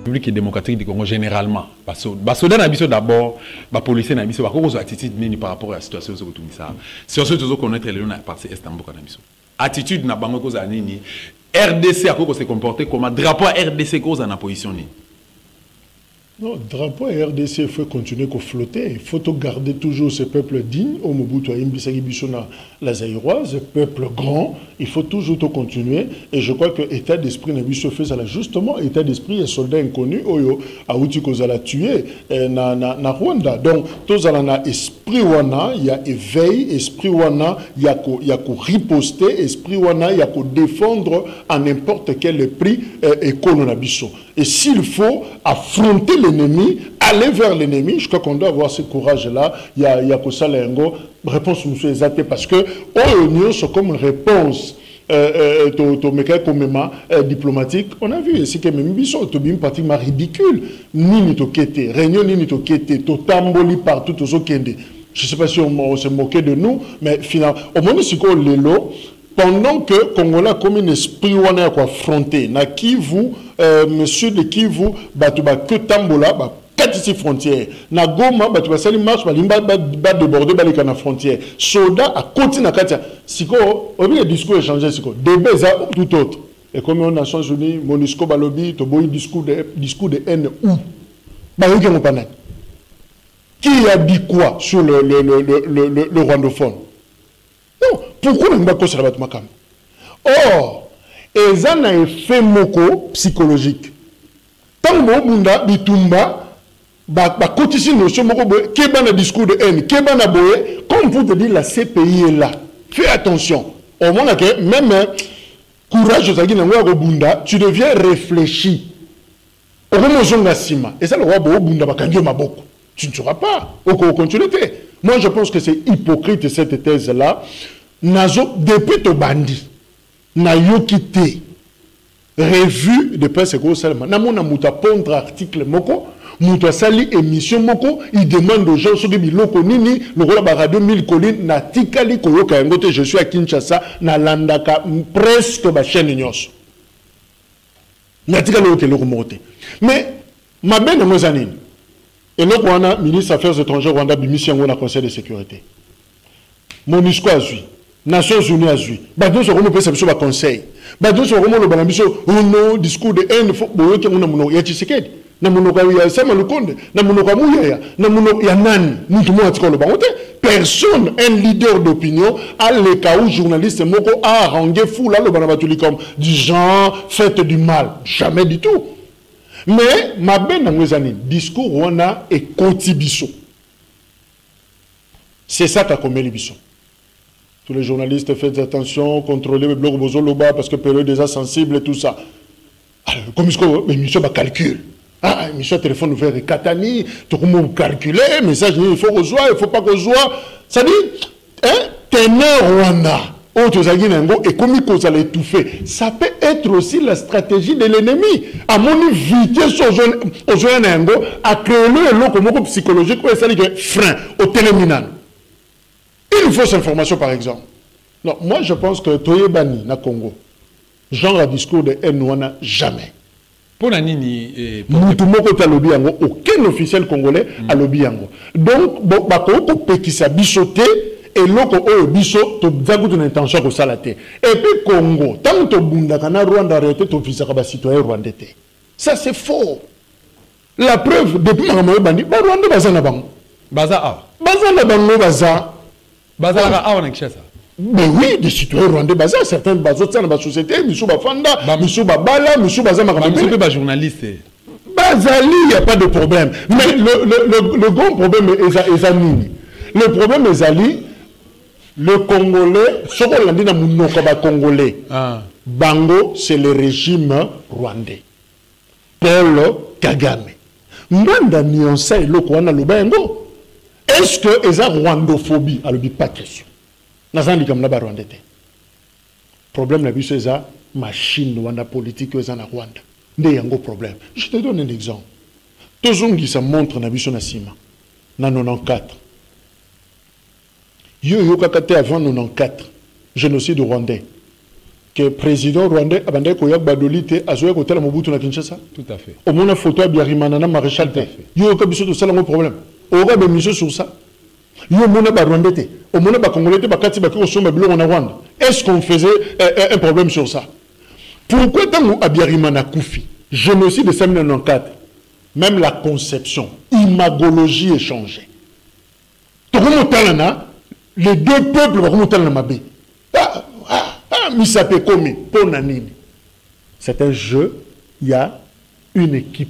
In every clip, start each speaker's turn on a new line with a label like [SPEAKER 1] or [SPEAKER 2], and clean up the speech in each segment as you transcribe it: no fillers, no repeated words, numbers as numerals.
[SPEAKER 1] République démocratique du Congo généralement. Soda na biso d'abord, policier na biso, cause attitude par rapport à la situation que tout ça. C'est aussi toujours connaître les gens partie Estambo na biso. Attitude na bango cause nini. RDC a quoi se comporter comme un drapeau RDC cause en position ni.
[SPEAKER 2] Non, drapeau RDC, il faut continuer à flotter. Il faut garder toujours ce peuple digne. Au Mobutu, la Zaïroise, ce peuple grand, il faut toujours continuer. Et je crois que l'état d'esprit n'a fait ça justement. État d'esprit est soldat inconnu. Oyo, Aouti Kozala tué na Rwanda. Donc, tous na esprit wana, il y a éveil, esprit wana, il y a riposter, esprit wana, il y a défendre à n'importe quel prix économique. Et s'il faut affronter l'ennemi, aller vers l'ennemi, je crois qu'on doit avoir ce courage-là. Il y a que ça, réponse nous exacte parce que l'Union, c'est comme une réponse diplomatique. On a vu ici que même Bissot, c'est pratiquement ridicule. Ni to kete, réunion ni to kete, to tamboli partout, to so kende. Je ne sais pas si on se moquait de nous, mais finalement, au moment où l'élo, pendant que Congolais comme un esprit wana ya affronter na Kivu monsieur de Kivu batuba que tambola ba katisi frontière na Goma batuba sali marche ba limba ba déborder ba les na frontière soda à côté na katia siko au lieu discours échangé siko débat ça tout autre et comme aux Nations Unies MONUSCO balobi to boy discours de haine où ba yoke mo pana qui a dit quoi sur le rwandophone. Non, pourquoi on ne va pas se rabattre makam? Or, ils ont un effet moko psychologique. Tant que bunda bitumba, ba kotisi notion moko boye, keba na discours de haine, keba na boye, comme vous te dire la CPI est là. Fais attention. Au moment que même courage aux agina bunda, tu deviens réfléchi. Au moment où sima, et ça le roi bunda ba kanjo maboko. Tu ne sauras pas. Au continuité. Moi, je pense que c'est hypocrite cette thèse-là. Nazo, depuis ton bandit, na yo quitté, revue de presse et gros seulement. Na mona mouta pondre article moko, mouta sali émission moko, il demande aux gens, ceux qui biloko nini, le rôle de radio 1000 collines, na tikali koyoka ngote, je suis à Kinshasa, na landaka presque ba chaîne nyos. Na tikali koyoka loko mote. Mais, ma belle mozanine, et nous, on a ministre des Affaires étrangères, Rwanda, Bimissi, on a Conseil de sécurité. MONUSCO a vu. Nations Unies a vu. Badou se remonte sur le Conseil. Badou se remonte le Banamiso, on discours de haine, on a mon Yachisekedi. Na monoka ya sama lukonde, na monoka mouya, na monoka ya nani, nous tout le monde a le bangote. Personne, un leader d'opinion, a le cas où journaliste moko a harangué fou là le Banabatuli comme du genre, faites du mal. Jamais du tout. Mais, ma belle discours wana et contibiso. C'est ça qu'a commis les bisons. Tous les journalistes, faites attention, contrôlez le blog Bozoloba parce que période déjà sensible et tout ça. Alors, comme mais monsieur va calcul. Ah, monsieur téléphone ouvert et Katani, tout le monde calculer, message il faut rejoindre, il ne faut pas rejoindre. Ça dit, hein, ténor Rwanda. Et comme il a étouffé, ça peut être aussi la stratégie de l'ennemi. À mon vitesse aux jeunes à créer le locomotive psychologique où il y a frein au téléminal. Une fausse information par exemple. Non, moi je pense que Toyebani na Congo, genre à discours de haine jamais.
[SPEAKER 1] Pour la nini,
[SPEAKER 2] aucun officiel congolais a lobby yango. Donc, bako pekisa bichoté. Et l'autre, biso, tu as une intention de salater. Et puis, Congo, tant que tu as Rwanda arrêté, tu as un citoyen rwandais. Ça, c'est faux. La preuve, depuis que tu as Rwanda, Baza na bango.
[SPEAKER 1] Baza A.
[SPEAKER 2] Baza na bango, Baza.
[SPEAKER 1] Baza A, on a ça.
[SPEAKER 2] Mais oui, des citoyens rwandais, Baza, certains Baza, dans la société, Missou Bafanda, Missou Babala, Missou Baza Makambe.
[SPEAKER 1] Missou Baba journaliste.
[SPEAKER 2] Bazali, il n'y a pas de problème. Mais le grand problème est Zanini. Le problème est Zali. Le Congolais, ce qu'on a dit dans mon Congolais, Bango, c'est le régime rwandais. Paul Kagame. Manda nuancer le Kwana le Bango. Est-ce que ils ont rwandophobie? Alors, pas de question. Nazan dit comme là-bas rwandais. Problème la vie, c'est ça, machine rwanda politique, ils ont Rwanda. Il y a un gros problème. Je te donne un exemple. Tous les gens qui se montrent dans la vie, na 94. Yo kakate avant 94, génocide rwandais. que président rwandais abandé koyak badolite azoya kotala Mobutu na Kinshasa.
[SPEAKER 1] Tout à fait.
[SPEAKER 2] Au moins photo à Biarimana na maréchal te. Yo ka biso to sala ngo problème. Aura be mission sur ça. Yo mona ba rwandais te. Au moins ba congolais te ba kati ba ko somba bilo na Rwanda. Est-ce qu'on faisait un problème sur ça? Pourquoi tant à Biarimana koufi? Génocide de 1994. Même la conception, imagologie est changée. Les deux peuples vont remonter dans Mabé. C'est un jeu, il y a une équipe.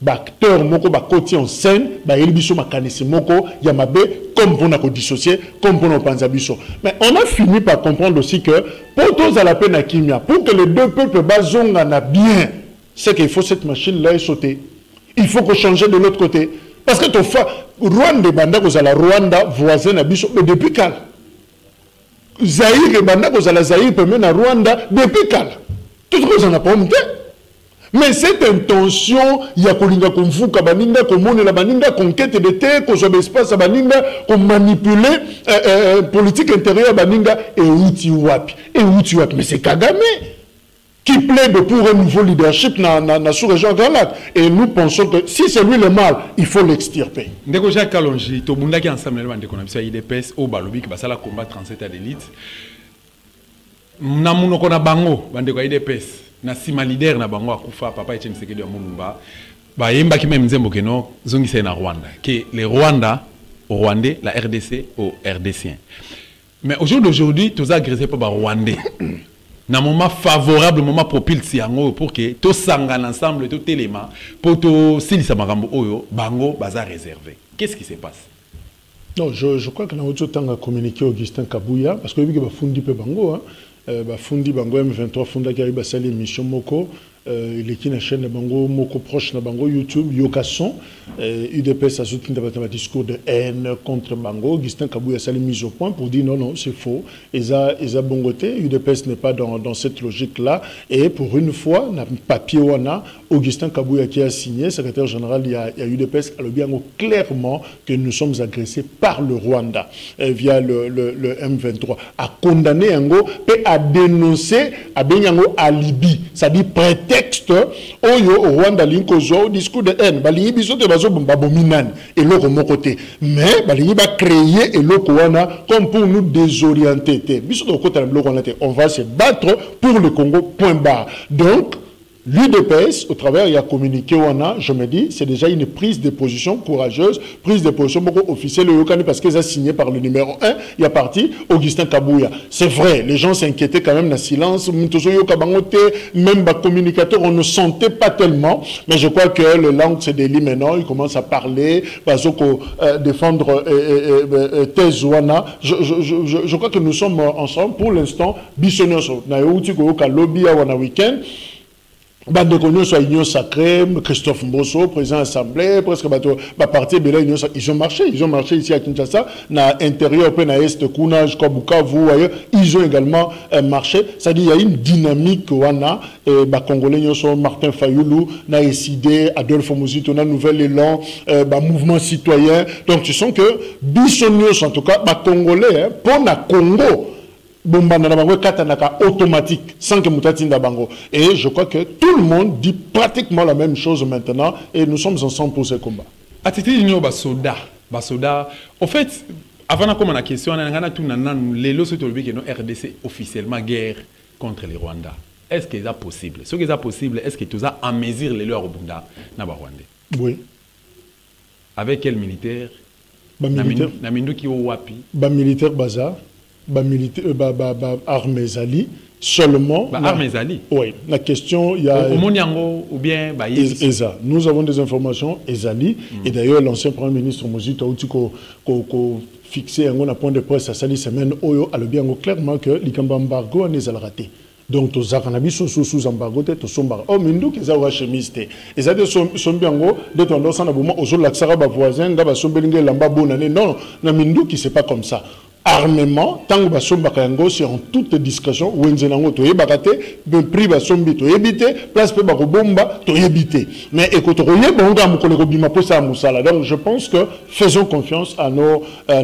[SPEAKER 2] Acteur moko ba côté en scène, ba elbiso makanisi moko ya mabe comme pour nous dissocier, comme pour nous penser biso. Mais on a fini par comprendre aussi que pour tous à la peine à Kimia, pour que les deux peuples bazonga na bien, c'est qu'il faut cette machine là sauter. Il faut qu'on change de l'autre côté. Parce que Rwanda banda kozala Rwanda voisin na biso depuis quand? Zaïre banda kozala Zaïre premier na Rwanda depuis quand? Tout ce qu'on n'a pas monté. Mais cette intention, il y a kolinga konfuka baninga komone la baninga conquête de terre, ko so espace baninga ko manipuler politique intérieure baninga et outi wapi. Mais c'est Kagame qui plaide pour un nouveau leadership dans la sous-région Grand Lac. Et nous pensons que si c'est lui le mal, il faut l'extirper.
[SPEAKER 1] Ndeko Jacques Kalonji, to bundaki ensemble le bande konabisa IDPS au balobi ki basala combat 37 à l'élite. Na munoko na bango bande ko IDPS. Na sima leader na bango akufa papa Etienne Tshisekedi ya Mulumba. Ba yemba ki même nzembo keno zongisa na Rwanda. Que les Rwandais au Rwandais, la RDC au RDCien. Mais au jour d'aujourd'hui, tous agressés par Rwandais. Dans un moment favorable, moment propulsé pour que tout s'engage ensemble, tout élément, pour tout silisa marambo oyo, bango baza réservé. Qu'est-ce qui se passe?
[SPEAKER 2] Non, je crois que nous avons communiqué Augustin Kabouya, parce que nous avons fundi pe bango, fundi bango M23 funda qui arrive à salir mission moko. Il est une chaîne de bango moko proche de bango YouTube Yokason UDPS a soutenu un discours de haine contre bango. Augustin Kabouya s'est mis au point pour dire non c'est faux, ils a bongoté. UDPS n'est pas dans cette logique là et pour une fois na papier wana Augustin Kabouya qui a signé secrétaire général il y a UDPS a le bien clairement que nous sommes agressés par le Rwanda via le M23 a condamné yango et a dénoncé a benyango alibi, ça dit prétexte oyo au Rwanda linkozo discours de haine balingi biso te bazo babominani et l'autre mon côté mais balingi ba créer et l'autre wana comme pour nous désorienter biso de côté on va se battre pour le Congo point barre. Donc l'UDPS, au travers, il a communiqué, je me dis, c'est déjà une prise de position courageuse, prise de position beaucoup officielle, parce qu'ils ont signé par le numéro 1, il y a parti Augustin Kabouya. C'est vrai, les gens s'inquiétaient quand même dans le silence, même les communicateurs, on ne sentait pas tellement, mais je crois que le langue se délie maintenant, ils commencent à parler, défendre Tezouana. Je crois que nous sommes ensemble, pour l'instant, Bissonioso, lobby à week-end. Bande connu soit Union Sacrée, Christophe Mbosso, président de l'Assemblée, presque parti de l'Union Sacrée. Ils ont marché ici à Kinshasa, na intérieur, peu na est, Kounaj, Bukavu, ils ont également marché. C'est-à-dire il y a une dynamique wana, Congolais, Martin Fayoulou, na SID, Adolphe Mouzito, na Nouvel Élan, mouvement citoyen. Donc tu sens que Bissonios, en tout cas, Congolais, pour na Congo, automatique sans que Moutatinda Bango. Et je crois que tout le monde dit pratiquement la même chose maintenant et nous sommes ensemble pour ce combat.
[SPEAKER 1] À titre d'union Basoda, au fait, avant de la question, on a tout les lois sur le RDC officiellement guerre contre les Rwandais. Est-ce que c'est possible? Ce qui est possible, est-ce que tu as en mesure les lois au Rwanda na Rwandais?
[SPEAKER 2] Oui.
[SPEAKER 1] Avec quel militaire?
[SPEAKER 2] Militaire.
[SPEAKER 1] Namindu qui au wapi?
[SPEAKER 2] Militaire bazar. Armées Ali seulement
[SPEAKER 1] Armées Ali.
[SPEAKER 2] Oui, la question il y a
[SPEAKER 1] ou bien
[SPEAKER 2] ESA. Nous avons des informations ESALI et d'ailleurs l'ancien premier ministre Mozito Outiko fixé un point de presse à cette semaine oyo a le bien clairement que l'ikamba embargo n'est pas raté. Donc tous les sous embargo te somba oh mindu qui za chemise te et de son biango de tendance na boma aux laksara ba voisin ngaba sombelinge lamba bonane non na mindu qui c'est pas comme ça. armement tango basombaka yango c'est en toute discrétion wenze nango toyebaka te prix basombi toyebi te place pe bakobomba toyebi te mais écoute toyeba nga mokolo kobima posa musala. Donc je pense que faisons confiance à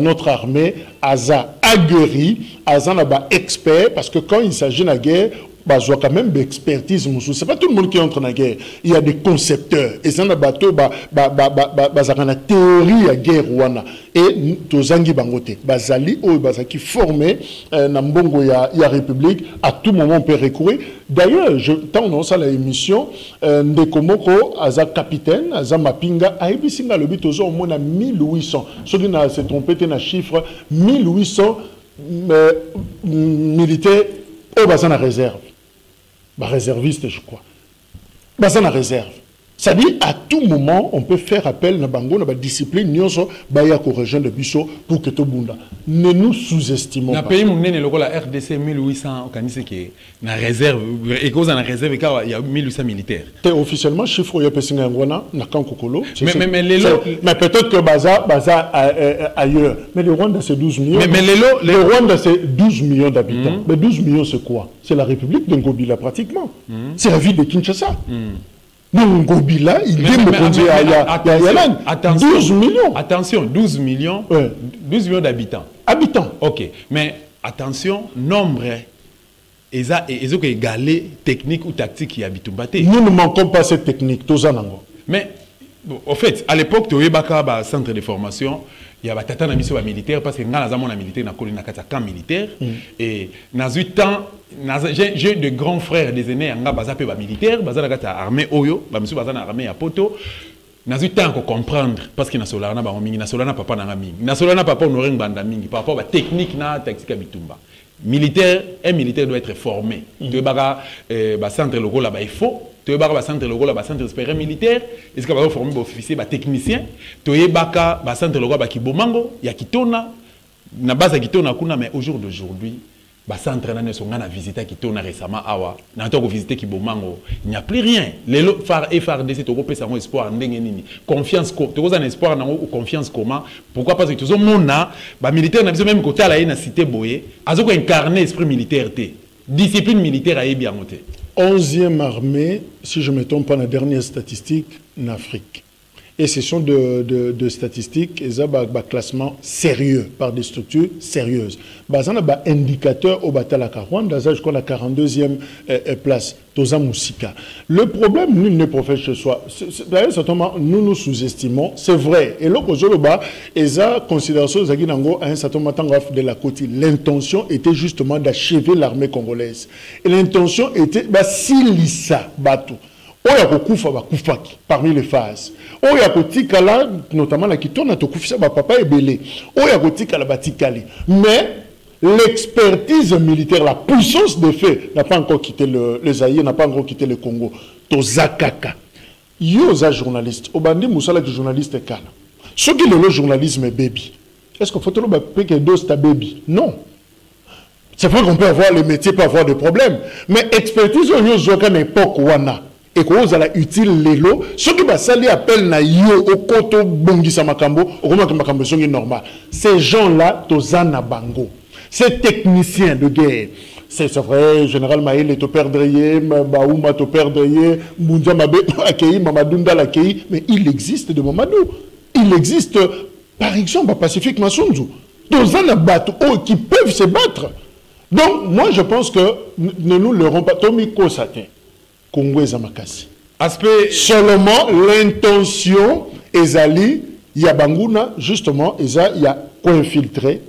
[SPEAKER 2] notre armée aza aguerri aza na ba expert parce que quand il s'agit de la guerre bazoa quand même d'expertise. C'est pas tout le monde qui entre dans la guerre. Il y a des concepteurs. Et ça, bateau, la théorie à guerre wana. Et tozangi bangote. Bazali ou bazaki formé na mbongo ya République. À tout moment, on peut recourir. D'ailleurs, tant on a la émission, Ndekomoko, aza capitaine, aza mapinga, aibisinga le bit au moins à 1800. Ce qui s'est trompé, c'est un chiffre 1800 militaires au bassin de réserve. Réserviste, je crois. Bassin à réserve. C'est-à-dire, à tout moment, on peut faire appel à Bango, à la discipline, nyonso, baya région de Bisso, pour que tout le monde. Ne nous sous-estimons pas.
[SPEAKER 1] Dans le pays, la RDC 1800, qui est en réserve, et cause en réserve, il y a 1800 militaires.
[SPEAKER 2] Officiellement, chiffre, il y a Pessinga Ngwana, Nakan Kokolo.
[SPEAKER 1] Mais
[SPEAKER 2] peut-être que Baza ailleurs. Mais le Rwanda, c'est 12 millions.
[SPEAKER 1] Le
[SPEAKER 2] Rwanda, c'est 12 millions d'habitants. Mais 12 millions, c'est quoi? C'est la République de Ngobila, pratiquement. C'est la ville de Kinshasa. Non, Ngobila, il
[SPEAKER 1] attention,
[SPEAKER 2] 12 millions.
[SPEAKER 1] Attention, 12 millions, ouais. 12 millions d'habitants.
[SPEAKER 2] Habitants.
[SPEAKER 1] Ok, mais attention, nombre, ils ont égalé technique ou tactique qui habitent Mbaté.
[SPEAKER 2] Nous ne manquons pas cette technique,
[SPEAKER 1] mais, au fait, à l'époque, tu avais un centre de formation. Il y a des mission militaire parce que dans la militaire, on a un camp militaire. Et dans 8 ans, j'ai de grands frères des aînés, on a un militaire, on a une armée Oyo, on a une armée à Poto. Dans 8 ans, on comprendre parce que Nasolana papa n'a mingi. Nasolana papa on aurait une bande mingi par rapport à la technique na tactique bitumba. Militaire, un militaire doit être formé. Tu es centre local là-bas il faut. Tu es centre local là centre supérieur militaire. Est-ce que va former des officiers, des techniciens? Tu es centre local qui bomango, il y a kitona, na base kitona kuna mais au jour d'aujourd'hui, centre nane sont na visiter kitona récemment awa, na to visiter kibomango, il n'y a plus rien. Les FARDC to kopesa mo espoir ndenge nini. Confiance ko, to un espoir na ou confiance comment? Pourquoi parce que tous mona militaire na biso même côté la na cité boye, azoko incarner esprit militaire té. Discipline militaire a bien noté.
[SPEAKER 2] 11e armée, si je ne me trompe pas, la dernière statistique en Afrique. Et ce sont de statistiques, et ça, classement sérieux, par des structures sérieuses. Ça, un indicateur au Batalaka Rwanda, je crois la 42e place, Toza Moussika. Le problème, nul n'est prophète chez soi. D'ailleurs, certainement, nous nous sous-estimons, c'est vrai. Et là, et ça, considération à un certain moment de la côte, l'intention était justement d'achever l'armée congolaise. Et l'intention était, Silissa Batou. Oya kokufa bakufaki parmi les phases. Oya kotikala notamment la kitona to kufisa ba papa ebele. Oya kotikala batikali. Mais l'expertise militaire, la puissance de fait n'a pas encore quitté le Zaïre, n'a pas encore quitté le Congo. To zakaka. Yo za journaliste, obandi musala de journaliste kala. Ce qui le journalisme est baby. Est-ce qu'il faut toujours que dos ta baby? Non. C'est vrai qu'on peut avoir le métier, peut avoir des problèmes, mais expertise yo zoka n'époque wana. Et que vous allez utile l'élo, ceux qui va appellent na yo au koto bongisa makambo, au makambo sont normal. Ces gens-là, tozana bango. Ces techniciens de guerre, c'est vrai, général Maïl est au perdrier, Baouma au perdrier, Moundia Mabe accueilli, Mamadunda l'accueilli, mais il existe de Mamadou. Il existe, par exemple, à Pacifique Massunzu. Tozana bateau qui peuvent se battre. Donc, moi, je pense que ne nous leurrons pas. Tomi Kosatin. Congo Zamakasi. Aspect seulement l'intention ezali yabanguna justement eza ya co-infiltrer.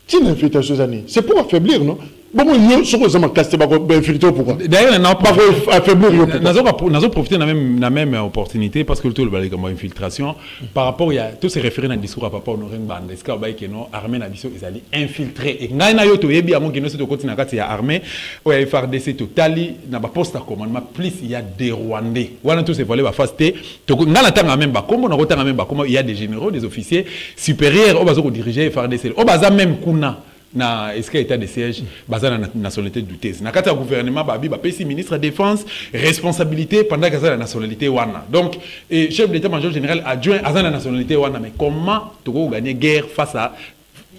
[SPEAKER 2] Qui n'infiltre ces années? C'est pour affaiblir, non? Bon, nous sommes Zamakasi ba infiltrer pourquoi?
[SPEAKER 1] D'ailleurs, on a pas
[SPEAKER 2] affaiblir.
[SPEAKER 1] Nous avons profité de la même opportunité parce que le tout le balai comme infiltration par rapport il y a tous ces référents dans le discours à papa honoré bande est-ce qu'il y a non armée na biso ezali infiltrer et ngana yo to yebi amon kino to continent kati ya armée ou ya FARDC to tali na ba poste à commandement plus il y a des Rwandais wana tous ces volets ba fasté to ngana tanga même ba kombo na kotanga même ba comment il y a des généraux des officiers supérieurs au bazo ko diriger FARDC au baza même kuna na est-ce qu'il y a état de siège basé sur la nationalité douteuse na kati ya gouvernement babi ba pesi ministre de défense responsabilité pendant que ça la nationalité wana donc chef d'état-major général adjoint à la nationalité wana mais comment tu vas gagner guerre face à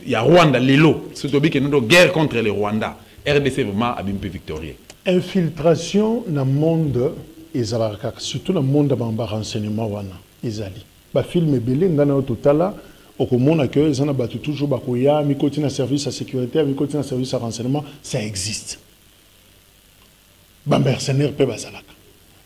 [SPEAKER 1] il y a Rwanda, Lelo, c'est une guerre contre le Rwanda. RDC vraiment a bien victorieux.
[SPEAKER 2] Infiltration dans le monde, surtout dans le monde de renseignement, Ezali. Le film est belé, ngana totala, au monde que ils en battu toujours bakoya, mi côté na service à sécurité, mi côté na service à renseignement, ça existe. Ba mercenaire pe bazalaka.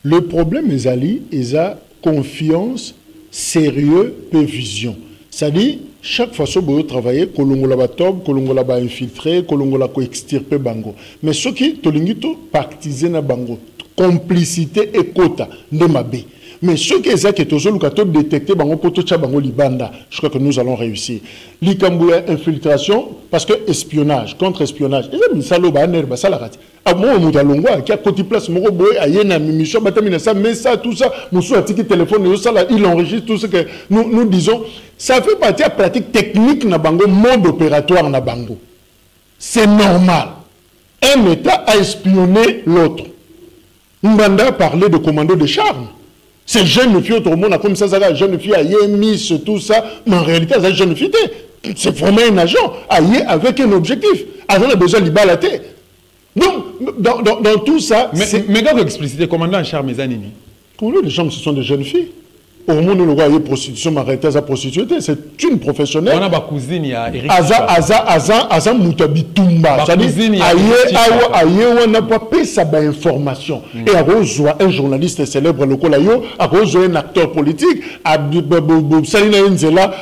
[SPEAKER 2] Le problème Ezali, eza confiance, sérieux, peu vision. C'est-à-dire chaque fois que vous travaillez, kolongola ba top, kolongola ba infiltré, kolongola ko extirper bango. Mais ce qui tolingito partisan na bango, complicité et quota de mabe. Mais ce qui est que toujours le détecter bango poto cha bango libanda, je crois que nous allons réussir. Likambouya infiltration parce que espionnage, contre-espionnage. Et là salo ba ner ba salarati. A moi mutalongwa qui a côté place moko boy ayena mission batamina ça mais ça tout ça musu atiki téléphone yo sala il enregistre tout ce que nous disons, ça fait partie de la pratique technique na bango, mode opératoire na bango. C'est normal. Un État a espionné l'autre. Mbanda parlait de commando de charme. Ces jeunes filles, tout le monde a comme ça, jeune fille a mis tout ça, mais en réalité, c'est jeune fille. C'est vraiment un agent, avec un objectif. On a besoin de balater. Donc, dans tout ça.
[SPEAKER 1] Mais quand vous explicitez, commandant en charme,
[SPEAKER 2] les gens, ce sont des jeunes filles. Au monde où le roi est prostitution, arrêté sa prostituée, c'est une professionnelle.
[SPEAKER 1] On a ma cousine, il y a Eric.
[SPEAKER 2] Aza Moutabitumba. C'est-à-dire, on n'a pas payé sa information. Et à un journaliste célèbre, un acteur politique,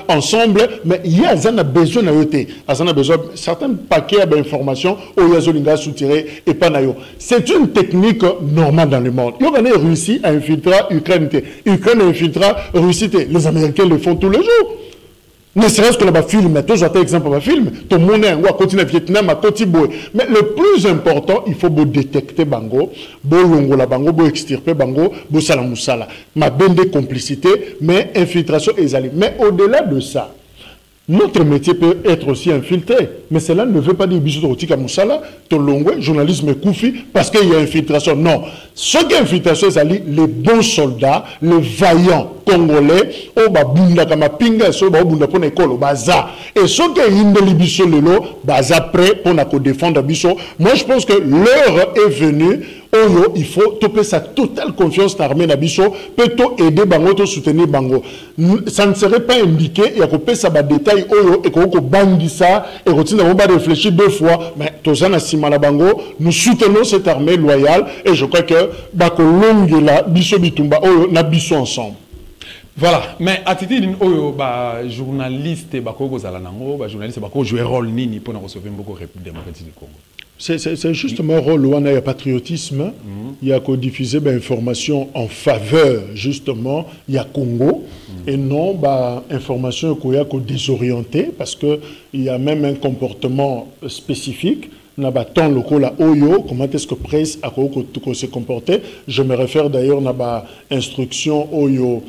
[SPEAKER 2] ensemble, mais il y a besoin de certains paquets d'informations où Yazolinga soutiré et Panayo. C'est une technique normale dans le monde. Il y a Russie à infiltrer Ukraine. Ukraine infiltrera Russie, les Américains le font tous les jours. Ne serait-ce que là-bas film, tous autres exemples de film, tout le monde est à côté de Vietnam, à côté de Boé. Mais le plus important, il faut détecter Bango, Bolongo la Bango, extirper Bango, Salamoussala. Ma bende complicité, mais infiltration et zali. Mais au-delà de ça, notre métier peut être aussi infiltré, mais cela ne veut pas dire Bisoutotika Moussala, Tolongwe, journalisme Koufi, parce qu'il y a infiltration. Non. Ce qui est infiltration, c'est les bons soldats, les vaillants congolais, Obabunda Kamapinga, Sobabunda pour l'école, Baza. Et ce qui est Indeli Bisso Lelo, Baza prêt pour défendre Bisso. Moi, je pense que l'heure est venue. Oyo, il faut toper sa totale confiance dans l'armée Nabiso, peut-on aider Bango, to soutenir Bango. Ça ne serait pas indiqué, il y a que ça va détail Oyo, et qu'on bandi ça, et qu'on va réfléchir deux fois, mais Tozana Simala Bango, nous soutenons cette armée loyale, et je crois que Bako Longela, Biso Bitumba, Oyo, Nabiso ensemble.
[SPEAKER 1] Voilà, mais à titre de journaliste, Bako Zalanango, journaliste, Bako jouer rôle nini pour nous recevoir beaucoup de République démocratique du Congo.
[SPEAKER 2] C'est justement un rôle où on a un patriotisme, il y a qu'à diffuser information en faveur, justement, il y a Congo, et non information qu'il y a qu'à désorienter, parce qu'il y a même un comportement spécifique. N'a pas tant local à Oyo, comment est-ce que presse a se comporter. Je me réfère d'ailleurs à l'instruction Oyo,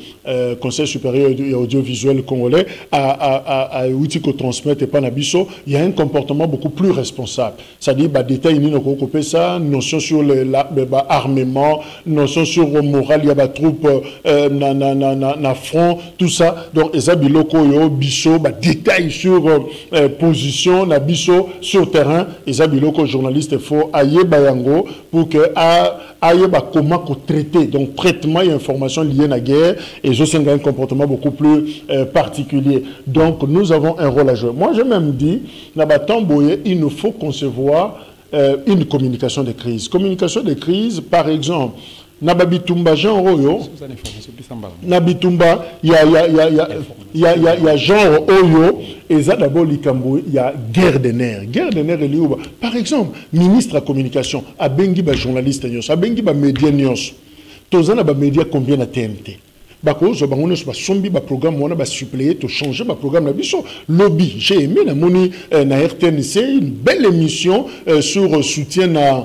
[SPEAKER 2] Conseil supérieur audiovisuel congolais, à outils qu'on transmette et pas Nabiso. Il y a un comportement beaucoup plus responsable. C'est-à-dire, détail, il y a ça, notion sur l'armement, notion sur le moral, il y a des troupes na front, tout ça. Donc, les abiloko yo, biso, détail sur position, Nabiso, sur terrain, les que journaliste faut aille bayango pour que aille comment traiter donc traitement et information liées à la guerre et je sais un comportement beaucoup plus particulier. Donc nous avons un rôle à jouer. Moi je même dis il nous faut concevoir une communication de crise. Communication de crise par exemple Nababitumba Jean Oyo Nabitumba il y a Jean Oyo et ça d'abord il y a guerre des nerfs par exemple ministre de la communication a bengi ba journaliste nyos a bengi ba média nyos tozana ba média combien na TNT bako zo bangono so ba sombi ba programme wana ba suppléer to changer ba programme na biso lobby j'ai aimé la moni na RTNC une belle émission sur soutien na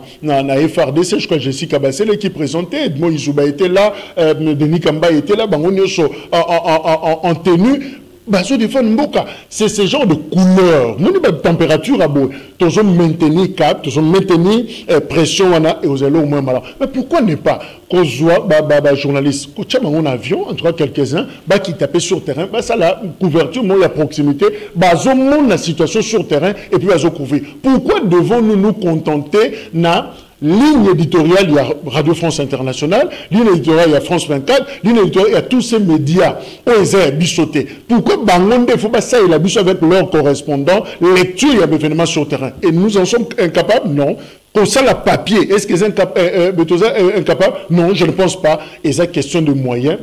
[SPEAKER 2] FRDC je crois Jessica Bassel qui présentait Edmond Izuba était là Denis Kamba était là bangono so en tenue bazo défendre mboka. C'est ce genre de couleur. Nous avons température à bout. Nous avons maintenir cap, nous avons maintenir pression et aux éloges au moins malade. Mais pourquoi ne pas qu'on soit journaliste, qu'on tient mon avion, en tout cas quelques-uns, qui tapent sur le terrain, ça la couverture, la proximité, bazo la situation sur le terrain et puis bazo couvrir. Pourquoi devons-nous nous contenter na ligne éditoriale, il y a Radio France Internationale, ligne éditoriale, il y a France 24, ligne éditoriale, il y a tous ces médias où ils ont bissoté. Pourquoi Bangonde, il faut pas ça, il a bichot avec leurs correspondants, lecture, il y a des événements sur le terrain. Et nous en sommes incapables? Non. Comme ça, le papier, est-ce qu'ils sont incapables? Non, je ne pense pas. Et ça, question de moyens,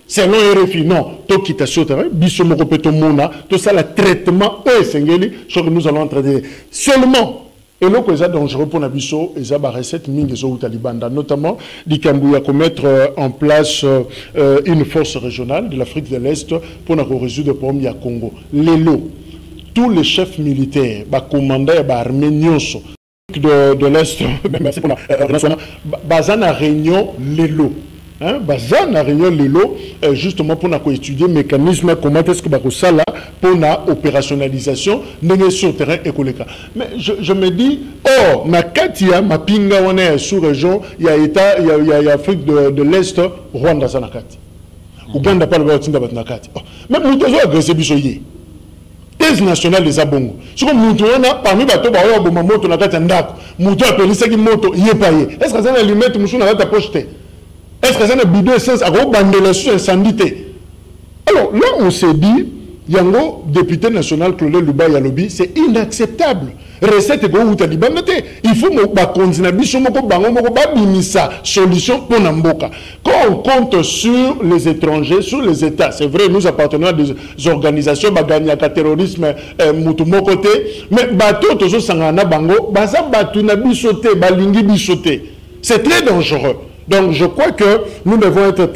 [SPEAKER 2] c'est long RFI, non. Tout qui t'a sur le terrain, bichot, tout ça, le traitement, ce que nous allons entraîner. Seulement, et là, c'est dangereux pour Nabiso, et ça, recette mine des autres talibans, notamment, d'Ikambouya, qu'on mettre en place une force régionale de l'Afrique de l'Est pour nous résoudre le problème du Congo. Les lots, tous les chefs militaires, commandants et armées de l'Est, merci pour la Bazana réunion, les lots. Bazana réunion, les lots, justement pour nous étudier le mécanisme, comment est-ce que ça là, pour la opérationnalisation sur le terrain écologique. Mais je me dis, oh, ma Katia, ma pinga, on est sous-région, il y a État, il y a Afrique de l'Est, Rwanda, ça n'a Kati. Ouganda, pas le Rwanda, n'a Kati. Même nous devons agresser Bissoye. Thèse nationale des Abongo. Ce que nous avons parmi les bateaux, nous avons moto na Kati Ndako. Nous avons appelé ça qui moto, il est payé. Est-ce que ça a limite, nous avons ta poche? Est-ce que ça a un bidon essence à rebandler sur incendie? Alors là, on s'est dit, Yango, député national Claude Luba Yalobi, c'est inacceptable. Recette go ou talibanate. Il faut continuer à solution pour Namboka. Quand on compte sur les étrangers, sur les États, c'est vrai, nous appartenons à des organisations, Baganyaka terrorisme, Moutumo côté, mais bateau, toujours Sangana Bango, Baza Batuna Bissoté, Balingi Bissoté. C'est très dangereux. Donc je crois que nous devons être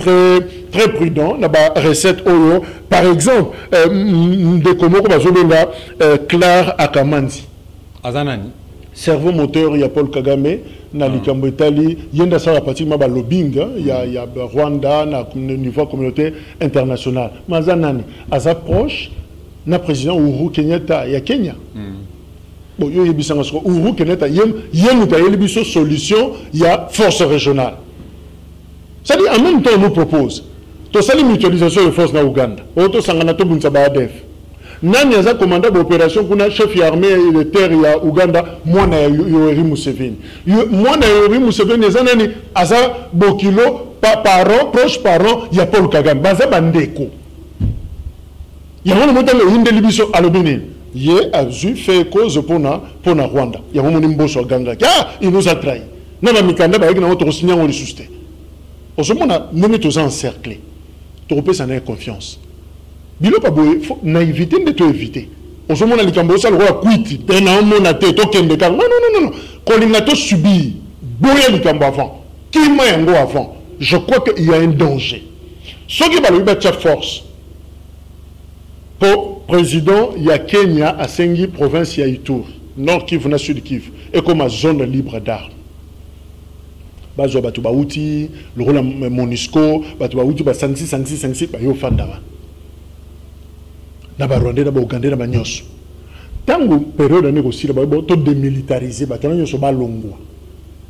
[SPEAKER 2] très prudents dans la recette Oyo. Par exemple, des Komoko Bazobenga, Claire Akamanzi.
[SPEAKER 1] Azanani.
[SPEAKER 2] Cerveau moteur, il y a Paul Kagame, na Likambo Italie, il y a ça pratiquement le lobbying, il y a Rwanda, na niveau communauté internationale. Mazanani, à sa proche, na président Uhuru Kenyatta, il y a Kenya. Bon, il y a Uhuru Kenyatta, il y a une solution, il y a force régionale. C'est-à-dire, en même temps, on nous propose, tout ça, la mutualisation de forces dans Ouganda, auto sanganato bunsaba ADF. Nani aza commandant d'opération kuna chef armée de terre ya Ouganda, moi na Yoweri Museveni. Moi na Yoweri Museveni aza nani aza bokilo parent proche parent ya Paul Kagame. Baza bandeko. Ya wana motale inde libiso alobini. Ye a fait cause pour na Rwanda. Ya wana mboso ganga. Ah, il nous a trahi. Na mikanda ba yeki na autre signer on le susté. Osomona nous tous encerclés. Tropé ça n'a confiance. Bilo pas boye, naïveté de te éviter. Osomona likambo ça le roi quiti. Tena mona te to kende ka. Non. Kolinato subir. Boye likambo avant. Qui m'a yango avant. Je crois qu'il y a un danger. Ce qui va lui mettre force. Pour président, il y a Kenya à Sengi, province ya Ituri, Nord Kivu, Sud Kivu, et comme zone libre d'armes. Bazo batu bauti, le rôle Monisco, batu bauti ba 56 ba yo fandawa. Na ba Rwanda na ba Uganda na ba nyoso. Tango période de négocier ba to démilitariser ba tana nyoso ba longwa.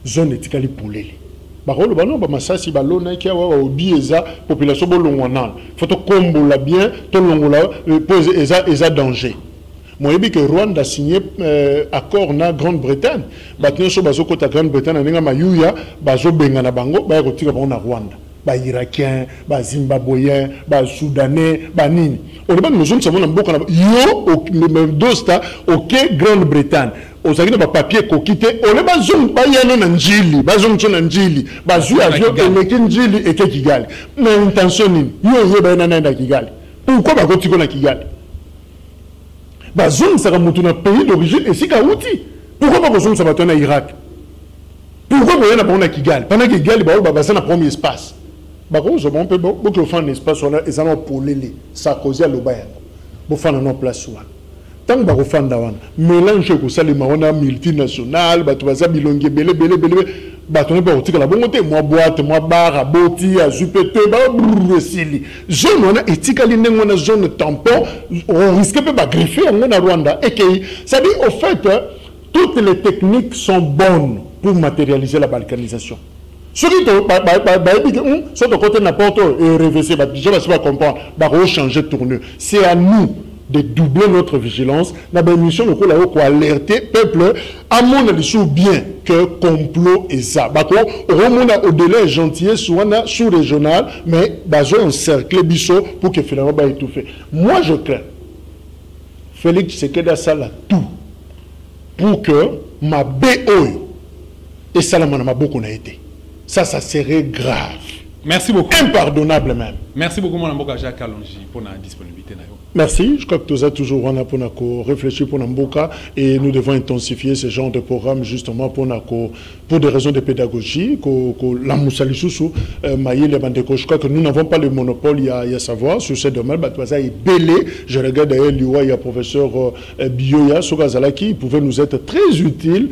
[SPEAKER 2] Zone etikali polele. Ba rolo ba no ba masasi ba lona ki awa obi eza population bo longwa nan. Faut to kombola bien, to longola pose eza danger. Moi, je sais que Rwanda a signé accord na Grande-Bretagne. Maintenant, si vous avez Grande-Bretagne, vous avez na bango, vous avez Rwanda. Les Irakiens, les Zimbabwéens, les Soudanais, les Nini. On a nous sommes OK, Grande-Bretagne. On a des papiers qui ont quitté. On a des Njili, Njili, et Kigali. Mais l'intention, Kigali. Pourquoi vous avez Kigali? Bazong sera monté dans pays d'origine et c'est Kaouti. Pourquoi pas Bazong sera monté en Irak? Pourquoi pas y a Kigali? Pendant que Kigali c'est le premier espace. Bazong on peut beaucoup faire un espace là et ça va pour les Sarkozy à l'Obayan. Pour faire un place là. Tant que Bazong mélange que ça les marrons multinationales, Batuaza bilongue belé. bâtonné par outil la bonne côté moi boîte moi bar à boti à zupete ba brusili zone on a éthique on a zone tampon on risque pas greffer on a Rwanda et que ça dit au fait toutes les techniques sont bonnes pour matérialiser la balkanisation. Ce qui est sur le côté n'importe et réverser je ne sais pas comprendre changer de tournure c'est à nous de doubler notre vigilance. La mission nous pour alerter peuple à mon avis bien que complot et ça. Au-delà gentil soit sous-régional mais basé un cercle biseau pour que finalement va étouffer. Moi je crains Félix Tshisekedi ça là tout pour que ma BO et ça là m'a beaucoup n'a été. Ça serait grave.
[SPEAKER 1] Merci beaucoup.
[SPEAKER 2] Impardonnable même.
[SPEAKER 1] Merci beaucoup, mon amboka Jacques Kalonji, pour la disponibilité.
[SPEAKER 2] Merci. Je crois que tout ça toujours on a pour réfléchir pour Namboka et nous devons intensifier ce genre de programme justement pour des raisons de pédagogie. La Moussalissousou, je crois que nous n'avons pas le monopole, il y a savoir sur ce domaine. Batouaza est belé. Je regarde d'ailleurs l'IOA, il y a professeur Bioya Sogazalaki, il pouvait nous être très utile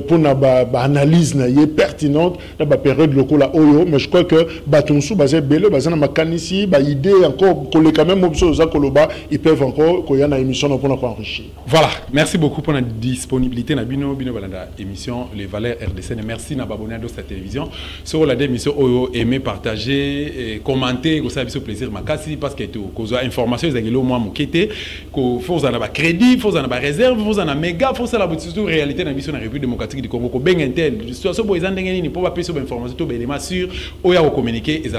[SPEAKER 2] pour une analyse pertinente dans la période locale à Oyo. Mais je crois que Batonsou, basé belé, basé dans ma canisi, idée encore, quand même, ils peuvent encore qu'il y a une émission pour enrichir.
[SPEAKER 1] Voilà, merci beaucoup pour la disponibilité dans l'émission Les Valeurs RDC. Merci d'avoir abonné à cette télévision. Sur la émission, aimez, partagez, commentez, vous savez, plaisir, parce que vous avez information, vous avez moi mon quête, qu'il faut avoir crédit, il faut avoir réserve, il faut avoir méga, il faut avoir la réalité dans l'émission de la République démocratique du Congo. Bien intel, situation pour les gens, pour pas payer sur l'information, bien sûr, ou ya communiquer, et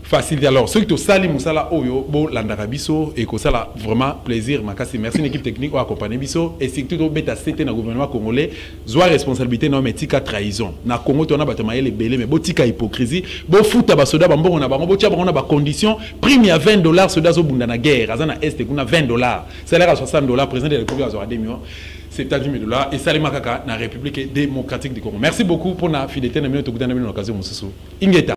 [SPEAKER 1] facile. Alors, ceux qui ont sali Moussala Oyo, bon, l'Andarabiso, et que ça a vraiment plaisir, merci une équipe technique qui a accompagné Biso, et c'est tout au bêta c'était dans le gouvernement congolais, soit responsabilité non mais tika trahison. Na Congo, tu as battu les belés, mais bon tika hypocrisie, bon foot à basoda, bon on a bon tia on a ba condition, prime à $20, soda zo bunda na guerre, azana est qu'on a $20, salaire à $60, président de la République à 2 millions. C'est $70 et Salima Kaka, la République démocratique du Congo. Merci beaucoup pour la fidélité dans l'occasion de Ingeta.